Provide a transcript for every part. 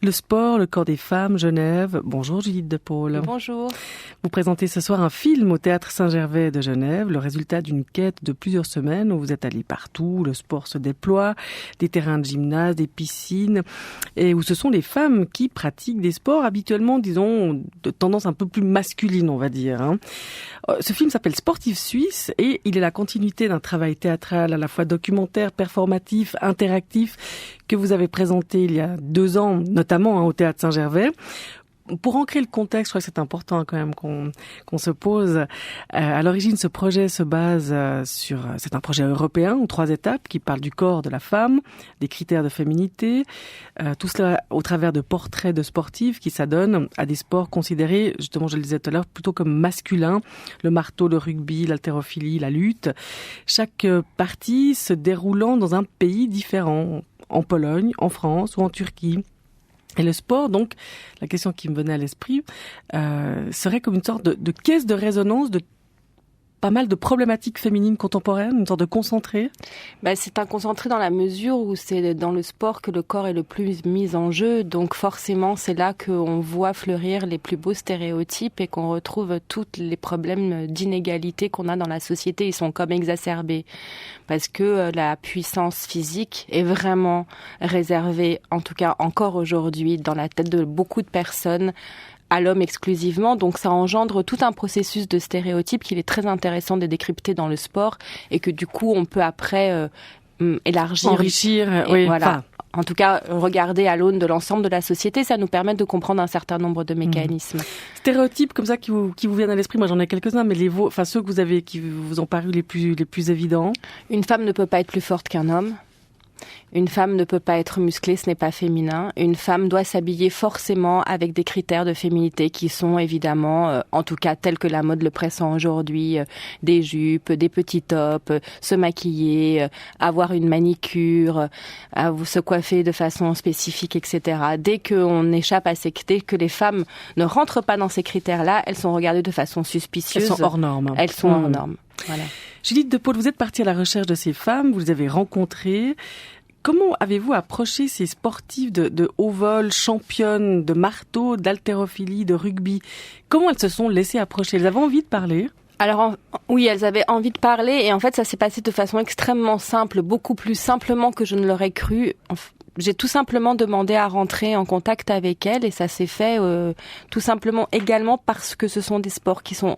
Le sport, le corps des femmes, Genève. Bonjour Judith de Paul. Bonjour. Vous présentez ce soir un film au Théâtre Saint-Gervais de Genève, le résultat d'une quête de plusieurs semaines où vous êtes allés partout, le sport se déploie, des terrains de gymnase, des piscines, et où ce sont les femmes qui pratiquent des sports habituellement, disons, de tendance un peu plus masculine, on va dire. Ce film s'appelle Sportif Suisse et il est la continuité d'un travail théâtral à la fois documentaire, performatif, interactif, que vous avez présenté il y a 2 ans, notamment au Théâtre Saint-Gervais. Pour ancrer le contexte, je crois que c'est important quand même qu'on se pose. À l'origine, ce projet se base c'est un projet européen en 3 étapes qui parle du corps de la femme, des critères de féminité, tout cela au travers de portraits de sportifs qui s'adonnent à des sports considérés, justement, je le disais tout à l'heure, plutôt comme masculins, le marteau, le rugby, l'haltérophilie, la lutte. Chaque partie se déroulant dans un pays différent, en Pologne, en France ou en Turquie. Et le sport, donc, la question qui me venait à l'esprit, serait comme une sorte de caisse de résonance de pas mal de problématiques féminines contemporaines, une sorte de concentré. C'est un concentré dans la mesure où c'est dans le sport que le corps est le plus mis en jeu. Donc forcément, c'est là qu'on voit fleurir les plus beaux stéréotypes et qu'on retrouve tous les problèmes d'inégalité qu'on a dans la société. Ils sont comme exacerbés parce que la puissance physique est vraiment réservée, en tout cas encore aujourd'hui, dans la tête de beaucoup de personnes, à l'homme exclusivement, donc ça engendre tout un processus de stéréotypes qu'il est très intéressant de décrypter dans le sport et que du coup on peut après élargir, enrichir, oui. Voilà. En tout cas, regarder à l'aune de l'ensemble de la société, ça nous permet de comprendre un certain nombre de mécanismes. Stéréotypes comme ça qui vous viennent à l'esprit, moi j'en ai quelques-uns, mais ceux que vous avez, qui vous ont paru les plus évidents. Une femme ne peut pas être plus forte qu'un homme. Une femme ne peut pas être musclée, ce n'est pas féminin. Une femme doit s'habiller forcément avec des critères de féminité qui sont évidemment, en tout cas tels que la mode le pressent aujourd'hui, des jupes, des petits tops, se maquiller, avoir une manicure, se coiffer de façon spécifique, etc. Dès qu'on échappe à dès que les femmes ne rentrent pas dans ces critères-là, elles sont regardées de façon suspicieuse. Elles sont hors normes. Elles sont hors normes. Voilà. Judith de Paul, vous êtes partie à la recherche de ces femmes, vous les avez rencontrées. Comment avez-vous approché ces sportifs de haut vol, championnes de marteau, d'haltérophilie, de rugby? Comment elles se sont laissées approcher? Elles avaient envie de parler? Alors oui, elles avaient envie de parler et en fait ça s'est passé de façon extrêmement simple, beaucoup plus simplement que je ne l'aurais cru. J'ai tout simplement demandé à rentrer en contact avec elles et ça s'est fait tout simplement également parce que ce sont des sports qui sont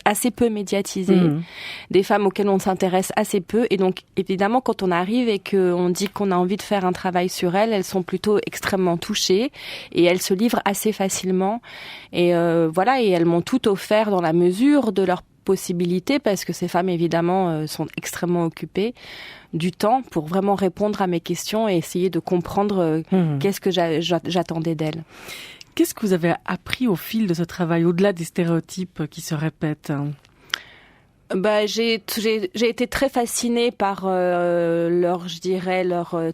assez peu médiatisées, des femmes auxquelles on s'intéresse assez peu et donc évidemment quand on arrive et qu'on dit qu'on a envie de faire un travail sur elles, elles sont plutôt extrêmement touchées et elles se livrent assez facilement et voilà, et elles m'ont tout offert dans la mesure de leurs possibilités parce que ces femmes évidemment sont extrêmement occupées du temps pour vraiment répondre à mes questions et essayer de comprendre qu'est-ce que j'attendais d'elles. Qu'est-ce que vous avez appris au fil de ce travail, au-delà des stéréotypes qui se répètent? J'ai été très fascinée par leur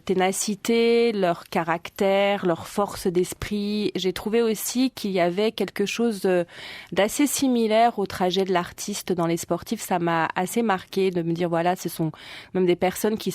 ténacité, leur caractère, leur force d'esprit. J'ai trouvé aussi qu'il y avait quelque chose d'assez similaire au trajet de l'artiste dans les sportifs. Ça m'a assez marqué de me dire voilà, ce sont même des personnes qui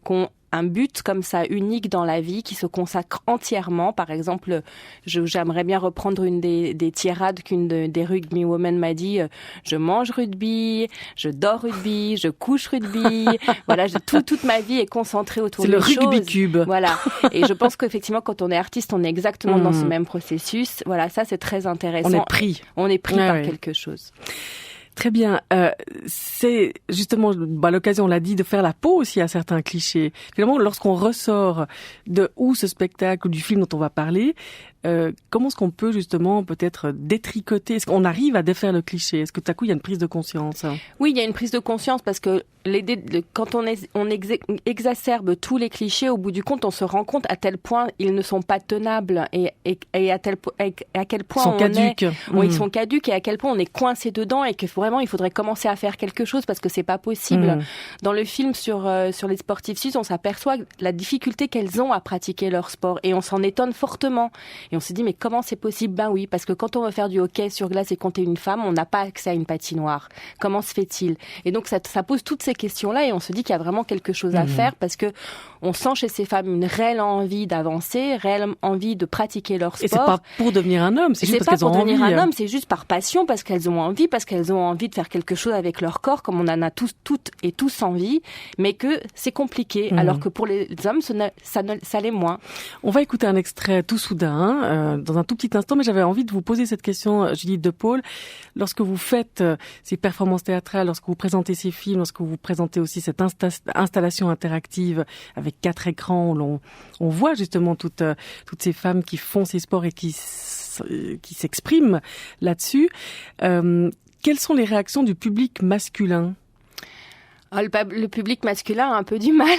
ont un but comme ça unique dans la vie, qui se consacre entièrement. Par exemple, j'aimerais bien reprendre une des tirades qu'une des rugby women m'a dit. Je mange rugby, je dors rugby, je couche rugby. Voilà, toute ma vie est concentrée autour de choses. C'est le rugby cube. Voilà. Et je pense qu'effectivement, quand on est artiste, on est exactement dans ce même processus. Voilà, ça c'est très intéressant. On est pris par quelque chose. Très bien. C'est justement l'occasion, on l'a dit, de faire la peau aussi à certains clichés. Finalement, lorsqu'on ressort de ce spectacle ou du film dont on va parler, comment est-ce qu'on peut justement peut-être détricoter? Est-ce qu'on arrive à défaire le cliché? Est-ce que tout à coup il y a une prise de conscience? Oui, il y a une prise de conscience parce que quand on exacerbe tous les clichés, au bout du compte, on se rend compte à tel point ils ne sont pas tenables et à quel point ils sont caduques et à quel point on est coincé dedans et que vraiment il faudrait commencer à faire quelque chose parce que c'est pas possible. Dans le film sur les sportifs suisses, on s'aperçoit la difficulté qu'elles ont à pratiquer leur sport et on s'en étonne fortement. Et on se dit mais comment c'est possible? Ben oui, parce que quand on veut faire du hockey sur glace et qu'on est une femme, on n'a pas accès à une patinoire. Comment se fait-il? Et donc ça pose toutes ces questions-là et on se dit qu'il y a vraiment quelque chose à faire parce que on sent chez ces femmes une réelle envie d'avancer, réelle envie de pratiquer leur sport. Et c'est pas pour devenir un homme, c'est juste parce qu'elles ont envie. C'est pas pour devenir un homme, c'est juste par passion, parce qu'elles ont envie, parce qu'elles ont envie de faire quelque chose avec leur corps, comme on en a toutes et tous envie, mais que c'est compliqué, alors que pour les hommes, ça l'est moins. On va écouter un extrait tout soudain, dans un tout petit instant, mais j'avais envie de vous poser cette question, Judith de Paul. Lorsque vous faites ces performances théâtrales, lorsque vous présentez ces films, lorsque vous présentez aussi cette installation interactive avec 4 écrans où on voit justement toutes ces femmes qui font ces sports et qui s'expriment là-dessus, quelles sont les réactions du public masculin ? Le public masculin a un peu du mal.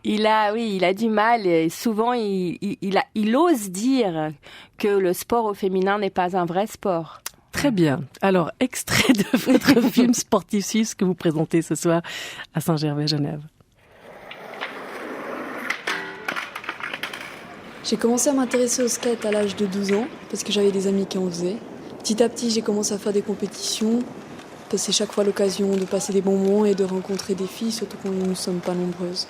Il a du mal et souvent il ose dire que le sport au féminin n'est pas un vrai sport. Très bien. Alors, extrait de votre film sportif suisse que vous présentez ce soir à Saint-Gervais-Genève. J'ai commencé à m'intéresser au skate à l'âge de 12 ans parce que j'avais des amis qui en faisaient. Petit à petit, j'ai commencé à faire des compétitions. C'est chaque fois l'occasion de passer des bons moments et de rencontrer des filles, surtout quand nous ne sommes pas nombreuses.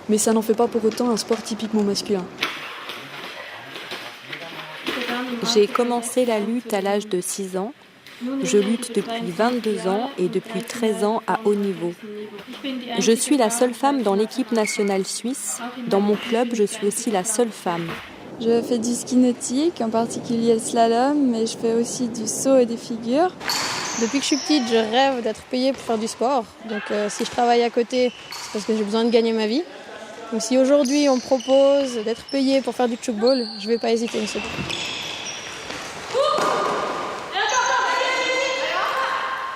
Mais ça n'en fait pas pour autant un sport typiquement masculin. J'ai commencé la lutte à l'âge de 6 ans. Je lutte depuis 22 ans et depuis 13 ans à haut niveau. Je suis la seule femme dans l'équipe nationale suisse. Dans mon club, je suis aussi la seule femme. Je fais du ski nautique, en particulier le slalom, mais je fais aussi du saut et des figures. Depuis que je suis petite, je rêve d'être payée pour faire du sport. Donc si je travaille à côté, c'est parce que j'ai besoin de gagner ma vie. Donc si aujourd'hui on me propose d'être payée pour faire du tchoukball, je ne vais pas hésiter une seconde.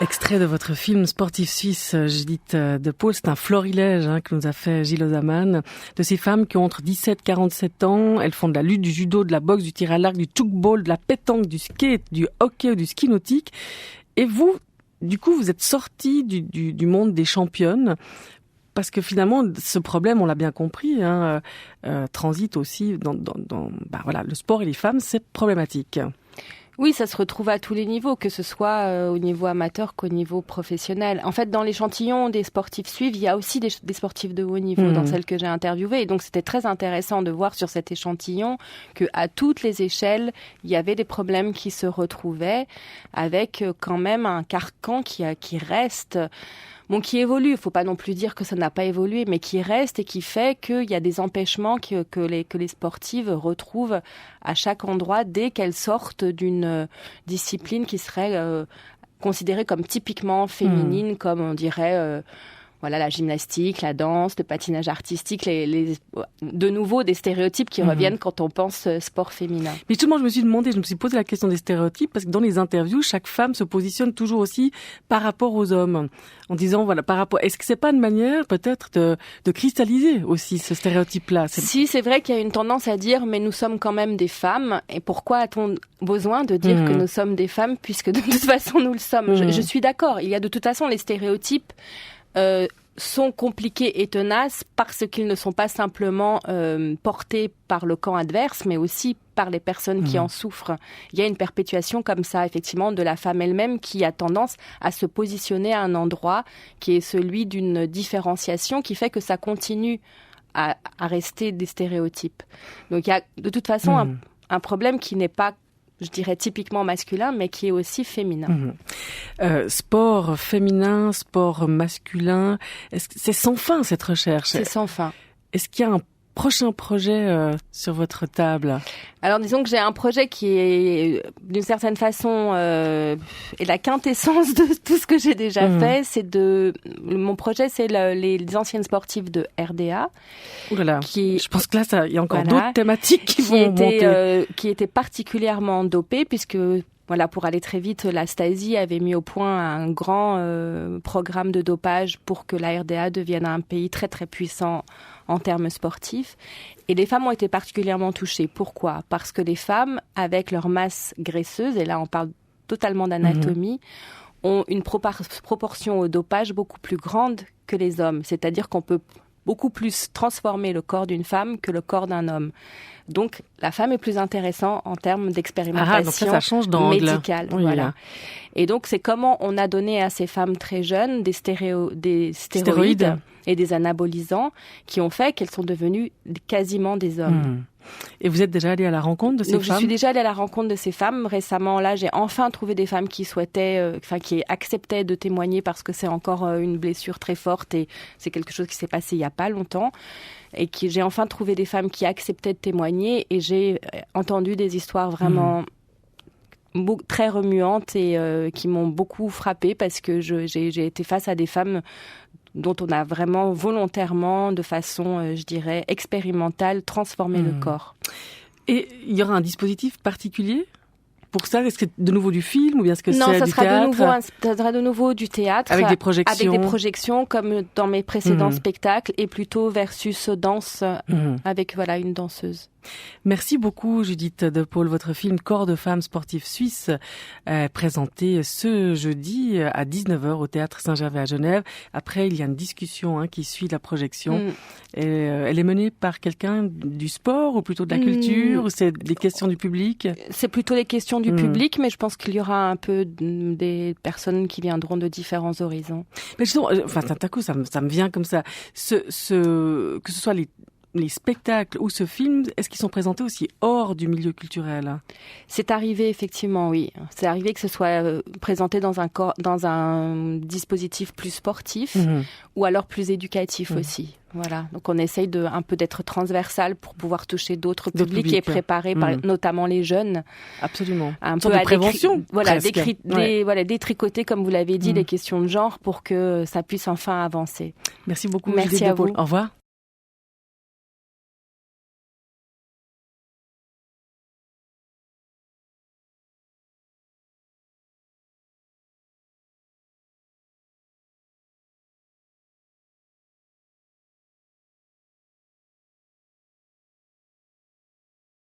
Extrait de votre film sportif suisse, Judith de Paul. C'est un florilège que nous a fait Gilles Ozaman, de ces femmes qui ont entre 17 et 47 ans. Elles font de la lutte, du judo, de la boxe, du tir à l'arc, du tchoukball, de la pétanque, du skate, du hockey ou du ski nautique. Et vous, du coup, vous êtes sortie du monde des championnes, parce que finalement, ce problème, on l'a bien compris, transite aussi dans le sport et les femmes, c'est problématique. Oui, ça se retrouve à tous les niveaux, que ce soit au niveau amateur qu'au niveau professionnel. En fait, dans l'échantillon des sportifs suivis, il y a aussi des sportifs de haut niveau dans celles que j'ai interviewées. Et donc, c'était très intéressant de voir sur cet échantillon que, à toutes les échelles, il y avait des problèmes qui se retrouvaient, avec quand même un carcan qui reste. Bon, qui évolue, il faut pas non plus dire que ça n'a pas évolué, mais qui reste et qui fait qu'il y a des empêchements que les sportives retrouvent à chaque endroit dès qu'elles sortent d'une discipline qui serait considérée comme typiquement féminine, comme on dirait la gymnastique, la danse, le patinage artistique, de nouveau des stéréotypes qui reviennent quand on pense sport féminin. Mais justement, je me suis posé la question des stéréotypes parce que dans les interviews, chaque femme se positionne toujours aussi par rapport aux hommes, en disant est-ce que c'est pas une manière peut-être de cristalliser aussi ce stéréotype-là? Si, c'est vrai qu'il y a une tendance à dire mais nous sommes quand même des femmes et pourquoi a-t-on besoin de dire que nous sommes des femmes puisque de toute façon nous le sommes. Je suis d'accord, il y a de toute façon les stéréotypes sont compliqués et tenaces parce qu'ils ne sont pas simplement portés par le camp adverse, mais aussi par les personnes qui en souffrent. Il y a une perpétuation comme ça, effectivement, de la femme elle-même qui a tendance à se positionner à un endroit qui est celui d'une différenciation qui fait que ça continue à rester des stéréotypes. Donc il y a de toute façon un problème qui n'est pas, je dirais, typiquement masculin, mais qui est aussi féminin. Sport féminin, sport masculin, c'est sans fin cette recherche. C'est sans fin. Est-ce qu'il y a un prochain projet sur votre table? Alors disons que j'ai un projet qui est d'une certaine façon est la quintessence de tout ce que j'ai déjà fait. Mon projet, c'est les anciennes sportives de RDA. Ouh là là. Je pense que là, il y a encore d'autres thématiques qui vont monter. Qui étaient particulièrement dopées puisque pour aller très vite, la Stasi avait mis au point un grand programme de dopage pour que la RDA devienne un pays très très puissant en termes sportifs. Et les femmes ont été particulièrement touchées. Pourquoi ? Parce que les femmes, avec leur masse graisseuse, et là on parle totalement d'anatomie, ont une proportion au dopage beaucoup plus grande que les hommes. C'est-à-dire qu'on peut beaucoup plus transformer le corps d'une femme que le corps d'un homme. Donc, la femme est plus intéressante en termes d'expérimentation ça change d'angle. médicale. Oui, voilà. là. Et donc, c'est comment on a donné à ces femmes très jeunes des stéroïdes et des anabolisants qui ont fait qu'elles sont devenues quasiment des hommes. Et vous êtes déjà allée à la rencontre de ces femmes ? Je suis déjà allée à la rencontre de ces femmes. Récemment, là, j'ai enfin trouvé des femmes qui souhaitaient, qui acceptaient de témoigner parce que c'est encore une blessure très forte et c'est quelque chose qui s'est passé il y a pas longtemps. Et j'ai enfin trouvé des femmes qui acceptaient de témoigner et j'ai entendu des histoires vraiment très remuantes et qui m'ont beaucoup frappée parce que j'ai été face à des femmes dont on a vraiment volontairement, de façon, je dirais, expérimentale, transformé le corps. Et il y aura un dispositif particulier pour ça? Est-ce que de nouveau du film ou bien est-ce que non, c'est ça du sera théâtre? Ça sera de nouveau du théâtre. Avec des projections. Avec des projections comme dans mes précédents spectacles et plutôt versus danse avec une danseuse. Merci beaucoup Judith De Paul. Votre film Corps de femme sportive suisse est présenté ce jeudi à 19h au Théâtre Saint-Gervais à Genève. Après, il y a une discussion qui suit la projection. Et, elle est menée par quelqu'un du sport ou plutôt de la culture ou c'est des questions du public? C'est plutôt des questions du public, mais je pense qu'il y aura un peu des personnes qui viendront de différents horizons. Mais justement, d'un coup, ça me vient comme ça. Que ce soit les spectacles ou ce film, est-ce qu'ils sont présentés aussi hors du milieu culturel? C'est arrivé, effectivement, oui. C'est arrivé que ce soit présenté dans un dispositif plus sportif ou alors plus éducatif aussi. Voilà. Donc on essaye un peu d'être transversal pour pouvoir toucher d'autres publics et préparer notamment les jeunes. Absolument. Un peu de prévention. Détricoter, comme vous l'avez dit, les questions de genre pour que ça puisse enfin avancer. Merci beaucoup. Merci à vous. Au revoir.